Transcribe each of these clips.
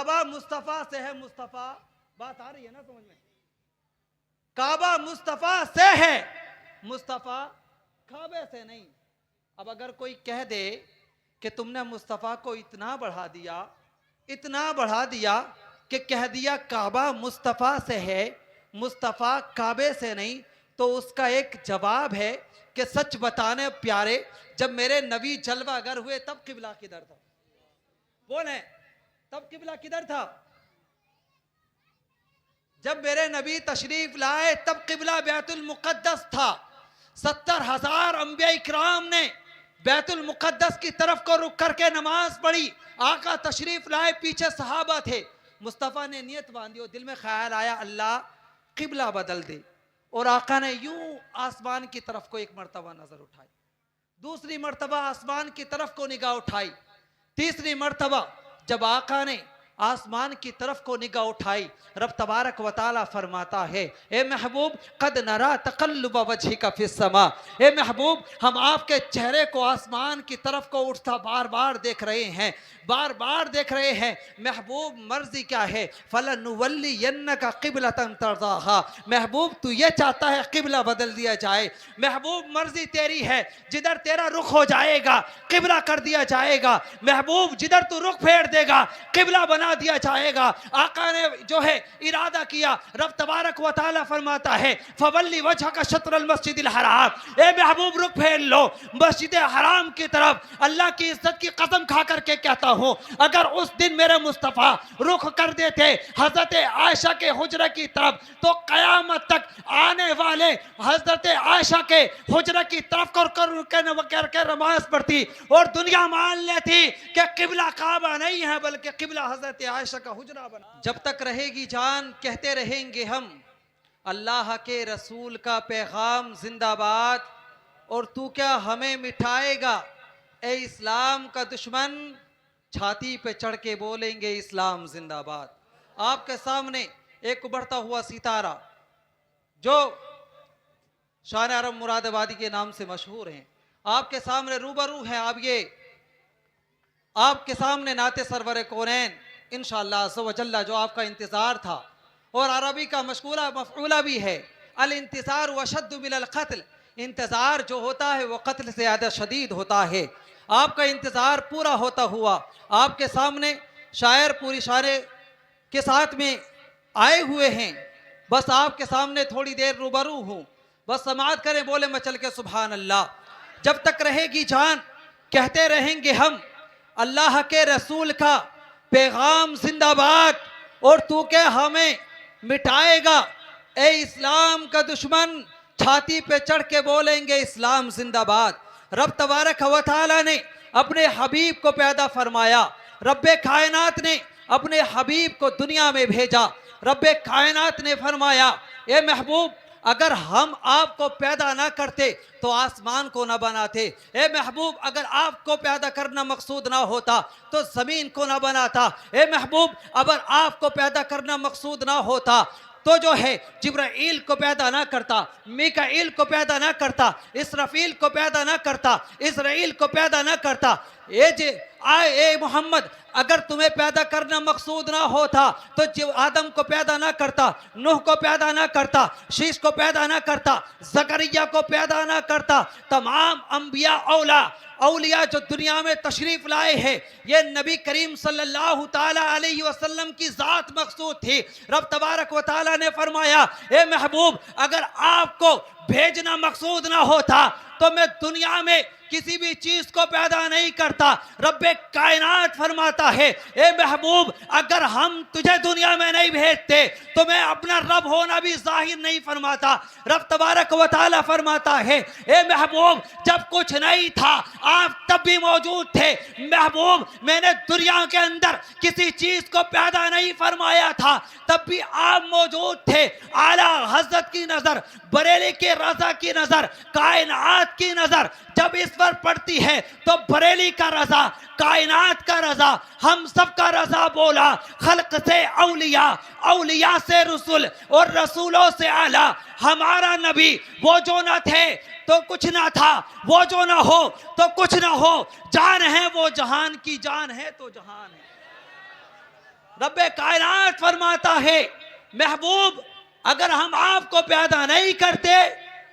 काबा मुस्तफा से है, मुस्तफा, बात आ रही है ना समझ में? काबा मुस्तफा से है, मुस्तफा काबे से नहीं। अब अगर कोई कह दे कि तुमने मुस्तफा को इतना बढ़ा दिया, इतना बढ़ा दिया कि कह दिया काबा मुस्तफा से है, मुस्तफा काबे से नहीं, तो उसका एक जवाब है कि सच बताने प्यारे, जब मेरे नबी जलवा गर हुए तब किबला किधर था? बोले तब किबला किधर था? जब मेरे नबी तशरीफ लाए तब किबला बैतुल मुकद्दस था। 70,000 अंबिया इकराम ने बैतुल मुकद्दस की तरफ को रुक करके नमाज पढ़ी। आका तशरीफ लाए, पीछे सहाबा थे। मुस्तफ़ा ने नियत बांधी और दिल में ख्याल आया अल्लाह किबला बदल दे, और आका ने यूं आसमान की तरफ को एक मर्तबा नजर उठाई, दूसरी मर्तबा आसमान की तरफ को निगाह उठाई, तीसरी मर्तबा जब आका ने आसमान की तरफ को निगाह उठाई, रब तबारक व तआला फरमाता है, ए महबूब कद नरा तकल्लुब वजहिका फिस समा, ए महबूब हम आपके चेहरे को आसमान की तरफ को उठता बार बार देख रहे हैं, बार बार देख रहे हैं। महबूब मर्जी क्या है? फलनुवल्लियन्नका क़िबलतन तर्ज़ाहा, महबूब तू ये चाहता है किबला बदल दिया जाए, महबूब मर्जी तेरी है, जिधर तेरा रुख हो जाएगा किबला कर दिया जाएगा, महबूब जिधर तू रुख फेर देगा किबला बना दिया जाएगा। आका ने जो है इरादा किया, रब तबारक व तआला फरमाता है फवल्ली वजहका शत्रल मस्जिदिल हराम, ए महबूब रुख फेर लो मस्जिद हराम की तरफ। अल्लाह की इज्जत की कसम खा करके कहता हूं, अगर उस दिन मेरे मुस्तफा रुख कर देते हजरत आयशा के हुजरा की तरफ, तो कयामत तक आने वाले हजरत आयशा के हुजरा की तरफ कर नमाज पढ़ती और दुनिया मान लेती कि किबला काबा नहीं है बल्कि किबला हजरत आयशा का हुजरा बना। जब तक रहेगी जान कहते रहेंगे हम अल्लाह के रसूल का पैगाम जिंदाबाद, और तू क्या हमें मिठाएगा ए इस्लाम का दुश्मन, छाती पे चढ़ के बोलेंगे इस्लाम जिंदाबाद। आपके सामने एक उभरता हुआ सितारा जो शान अरब मुरादाबादी के नाम से मशहूर हैं, आपके सामने रूबरू है। आप ये आपके सामने नाते सरवर कौनैन इंशाअल्लाह अज़्ज़ व जल्ला जो आपका इंतज़ार था, और अरबी का मशकूला मफ़ऊला भी है, अल इंतज़ार वशद्दु मिनल क़त्ल, इंतज़ार जो होता है वो कत्ल से ज़्यादा शदीद होता है। आपका इंतज़ार पूरा होता हुआ आपके सामने शायर पूरी शारे के साथ में आए हुए हैं, बस आपके सामने थोड़ी देर रूबरू हूँ, बस समाअत करें, बोले मैं चल के सुभान अल्लाह। जब तक रहेगी जान कहते रहेंगे हम अल्लाह के रसूल का पैगाम जिंदाबाद, और तू क्या हमें मिटाएगा ए इस्लाम का दुश्मन, छाती पे चढ़ के बोलेंगे इस्लाम जिंदाबाद। रब तबारक व तआला ने अपने हबीब को पैदा फरमाया, रब्बे कायनात ने अपने हबीब को दुनिया में भेजा। रब्बे कायनात ने फरमाया ए महबूब अगर हम आपको पैदा ना करते तो आसमान को ना बनाते, ए महबूब अगर आपको पैदा करना मकसूद ना होता तो ज़मीन को ना बनाता, ए महबूब अगर आपको पैदा करना मकसूद ना होता तो जो है जिब्राइल को पैदा ना करता, मीकाईल को पैदा ना करता, इसराफील को पैदा ना करता, इज़राइल को पैदा ना करता। ए मोहम्मद अगर तुम्हें पैदा करना मकसूद ना होता तो आदम को पैदा ना करता, नूह को पैदा ना करता, शीश को पैदा ना करता, ज़करिया को पैदा ना करता। तमाम अंबिया औलिया जो दुनिया में तशरीफ लाए हैं, ये नबी करीम सल्लल्लाहु ताला अलैहि वसल्लम की ज़ात मकसूद थी। रब तबारक व ताला ने फरमाया ए महबूब अगर आपको भेजना मकसूद ना होता तो मैं दुनिया में किसी भी चीज को पैदा नहीं करता। रब्बे कायनात फरमाता है ए महबूब अगर हम तुझे दुनिया में नहीं भेजते तो मैं अपना रब होना भी जाहिर नहीं फरमाता। रब तबारक व तआला फरमाता है ए महबूब जब कुछ नहीं था आप तब भी मौजूद थे। महबूब मैंने दुनिया के अंदर किसी चीज को पैदा नहीं फरमाया था तब भी आप मौजूद थे। आला हजरत की नजर, बरेली के रजा की नजर, कायनात की नजर जब इस पर पड़ती है तो बरेली का रजा, कायनात का रजा, हम सब का रजा बोला। खल्क से औलिया, औलिया से रसूल और रसूलों से आला। हमारा नबी वो जो न थे तो कुछ ना था, वो जो ना हो तो कुछ ना हो। जान है वो जहान की, जान है तो जहान है। रब्बे कायनात फरमाता है, महबूब अगर हम आपको पैदा नहीं करते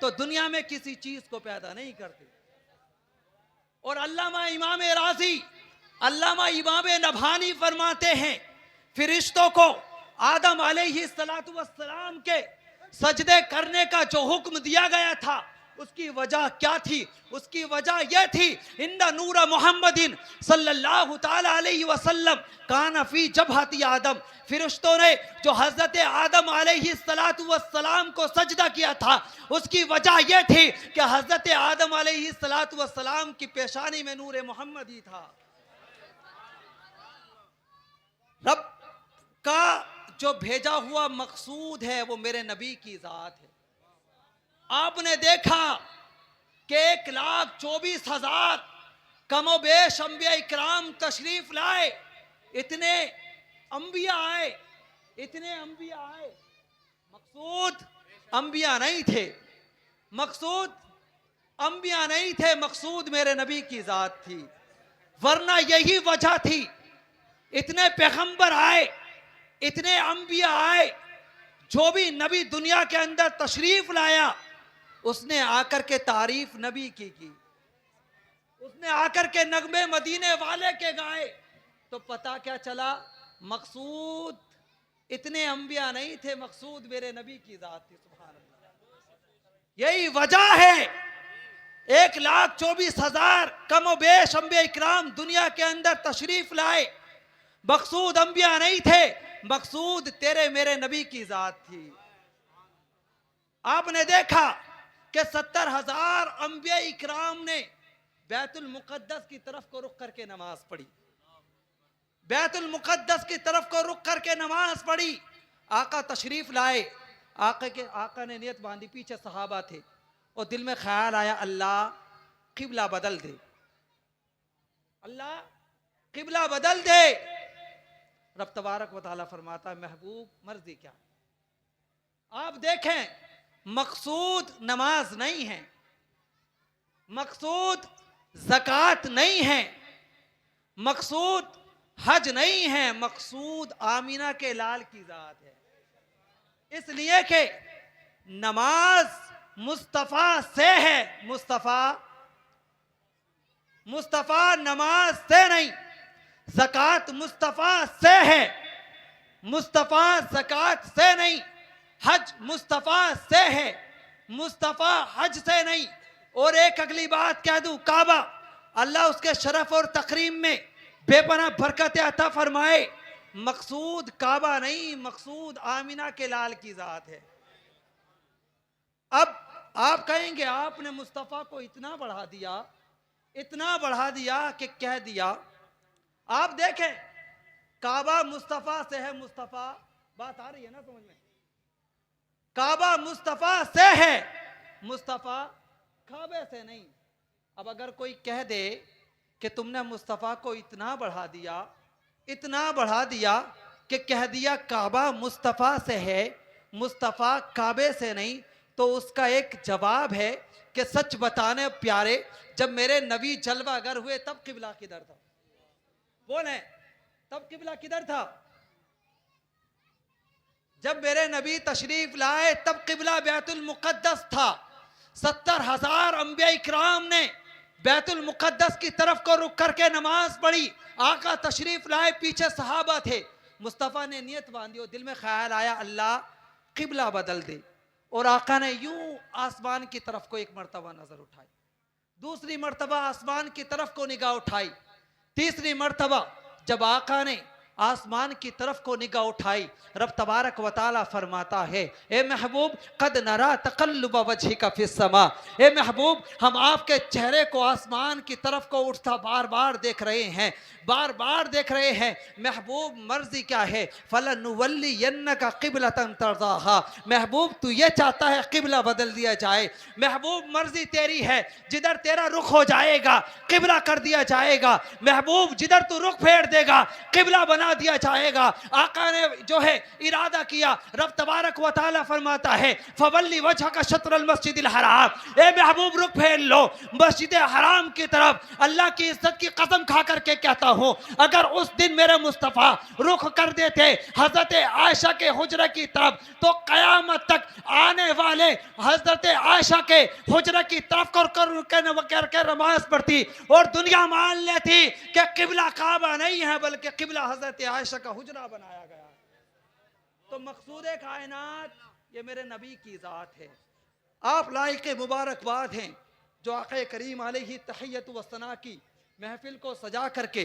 तो दुनिया में किसी चीज को पैदा नहीं करते। और अल्लामा इमाम राजी, अल्लामा इमाम नभानी फरमाते हैं, फिरिश्तों को आदम अलैहिस्सलाम के सजदे करने का जो हुक्म दिया गया था, उसकी वजह क्या थी? उसकी वजह यह थी, इन्ना नूर मोहम्मदिन सल्लल्लाहु ताला अलैहि वसल्लम काना फी जबहती आदम। फिरिश्तों ने जो हजरत आदम अलैहिस्सलाम को सजदा किया था, उसकी वजह यह थी कि हजरत आदम अलैहिस्सलाम की पेशानी में नूर मोहम्मदी था। रब का जो भेजा हुआ मकसूद है वो मेरे नबी की जात है। आपने देखा कि 1,24,000 कमोबेश अंबिया इकराम तशरीफ लाए। इतने अंबिया आए, इतने अंबिया आए, मकसूद अंबिया नहीं थे, मकसूद अंबिया नहीं थे, मकसूद मेरे नबी की जात थी। वरना यही वजह थी, इतने पैगंबर आए, इतने अंबिया आए, जो भी नबी दुनिया के अंदर तशरीफ लाया उसने आकर के तारीफ नबी की, उसने आकर के नगमे मदीने वाले के गाए। तो पता क्या चला? मकसूद इतने अंबिया नहीं थे, मकसूद मेरे नबी की जात थी। सुभान अल्लाह। यही वजह है 1,24,000 कमोबेश अंबिया इकराम दुनिया के अंदर तशरीफ लाए, मकसूद अंबिया नहीं थे, मकसूद तेरे मेरे नबी की जात थी। आपने देखा कि 70,000 अंबिया इकराम ने बैतुल मुकद्दस की तरफ को रुख करके नमाज पढ़ी, बैतुल मुकद्दस की तरफ को रुख करके नमाज पढ़ी। आका तशरीफ लाए, आका ने नियत बांधी, पीछे सहाबा थे और दिल में ख्याल आया, अल्लाह किबला बदल दे, अल्लाह किबला बदल दे। रब तबारक व तआला फरमाता है, महबूब मर्जी क्या? आप देखें, मकसूद नमाज नहीं है, मकसूद ज़कात नहीं है, मकसूद हज नहीं है, मकसूद आमीना के लाल की जात है। इसलिए कि नमाज मुस्तफ़ा से है, मुस्तफ़ा नमाज से नहीं, ज़कात मुस्तफ़ा से है, मुस्तफ़ा ज़कात से नहीं, हज मुस्तफ़ा से है, मुस्तफ़ा हज से नहीं। और एक अगली बात कह दूं, काबा अल्लाह उसके शरफ और तकरीम में बेपनाह बरकत अता फरमाए, मकसूद काबा नहीं, मकसूद आमिना के लाल की जात है। अब आप कहेंगे आपने मुस्तफ़ा को इतना बढ़ा दिया, इतना बढ़ा दिया कि कह दिया। आप देखें, काबा मुस्तफ़ा से है, मुस्तफ़ा, बात आ रही है ना समझ में? काबा मुस्तफ़ा से है, मुस्तफ़ा काबे से नहीं। अब अगर कोई कह दे कि तुमने मुस्तफ़ा को इतना बढ़ा दिया, इतना बढ़ा दिया कि कह दिया काबा मुस्तफ़ा से है, मुस्तफ़ा काबे से नहीं, तो उसका एक जवाब है कि सच बताने प्यारे, जब मेरे नबी जलवा गर हुए तब किबला किधर था? बोले, तब किबला किधर था? जब मेरे नबी तशरीफ लाए तब किबला बैतुल मुकद्दस था। 70,000 अंबिया इकराम ने बैतुल मुकद्दस की तरफ को रुक करके नमाज पढ़ी। आका तशरीफ लाए, पीछे सहाबा थे। मुस्तफ़ा ने नियत बांधी और दिल में ख्याल आया, अल्लाह किबला बदल दे। और आका ने यूं आसमान की तरफ को एक मर्तबा नजर उठाई, दूसरी मर्तबा आसमान की तरफ को निगाह उठाई, तीसरी मर्तबा जब आका ने आसमान की तरफ को निगाह उठाई, रब तबारक व तआला फरमाता है, ए महबूब कद नरा तक़ल्लुब वजहिका फिस्समा, ए महबूब हम आपके चेहरे को आसमान की तरफ को उठता बार बार देख रहे हैं, बार बार देख रहे हैं। महबूब मर्जी क्या है? फलनुवल्लियन्नका क़िबलतन तर्ज़ाहा, महबूब तू ये चाहता है किबला बदल दिया जाए। महबूब मर्जी तेरी है, जिधर तेरा रुख हो जाएगा किबला कर दिया जाएगा। महबूब जिधर तू रुख फेर देगा किबला बना बना दिया जाएगा। आका ने जो है इरादा किया, रब तबारक व तआला फरमाता है फवल्ली वजहका शत्रल मस्जिदिल हराम, ए महबूब रुख फेर लो मस्जिद हराम की तरफ। अल्लाह की इज्जत की कसम खा करके कहता हूँ, अगर उस दिन मेरे मुस्तफ़ा रुख कर देते हजरत आयशा के हुजरे की तरफ, तो कयामत तक आने वाले हजरत आयशा के हुजरे की तरफ कर नमाज पढ़ती और दुनिया मान लेती कि किबला काबा नहीं है बल्कि किबला हजरत आयशा का हुजरा बनाया गया। तो मकसूद कायनात ये मेरे नबी की ज़ात है। आप लायक मुबारकबाद हैं जो आक़ा करीम अलैहि तहियत व सना की महफिल को सजा करके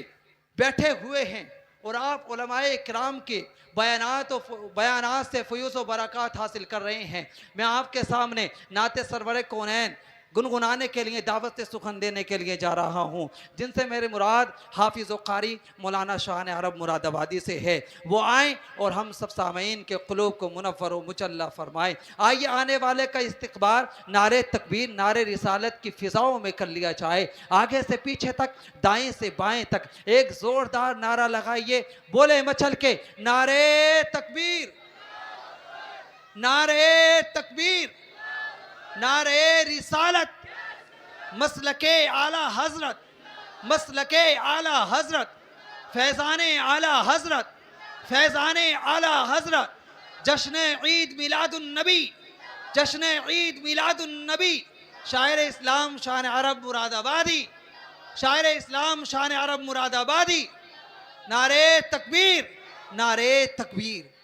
बैठे हुए हैं और आप उलमाए किराम के बयानात से फ़यूज़ व बरक़ात हासिल कर रहे हैं। मैं आपके सामने नाते सरवर कौनैन गुनगुनाने के लिए, दावत से सुखन देने के लिए जा रहा हूँ, जिनसे मेरे मुराद हाफिज़ व कारी मौलाना शान अरब मुरादाबादी से है। वो आएँ और हम सब सामीन के क़ुलूब को मुनव्वर व मुचल्ला फरमाएँ। आइए आने वाले का इस्तक़बाल नारे तकबीर, नारे रिसालत की फ़िज़ाओं में कर लिया जाए। आगे से पीछे तक, दाएँ से बाएँ तक एक ज़ोरदार नारा लगाइए, बोले मचल के नारे तकबीर, नारे तकबीर, नारे रिसालत, मसलके आला हजरत, मसलके आला हजरत, फैज़ाने आला हजरत, फैज़ाने आला हजरत, जश्न ईद मिलादुन नबी, जश्न ईद मिलादुन नबी। शायर इस्लाम शान अरब मुरादाबादी, शायर इस्लाम शान अरब मुरादाबादी। नारे तकबीर, नारे तकबीर।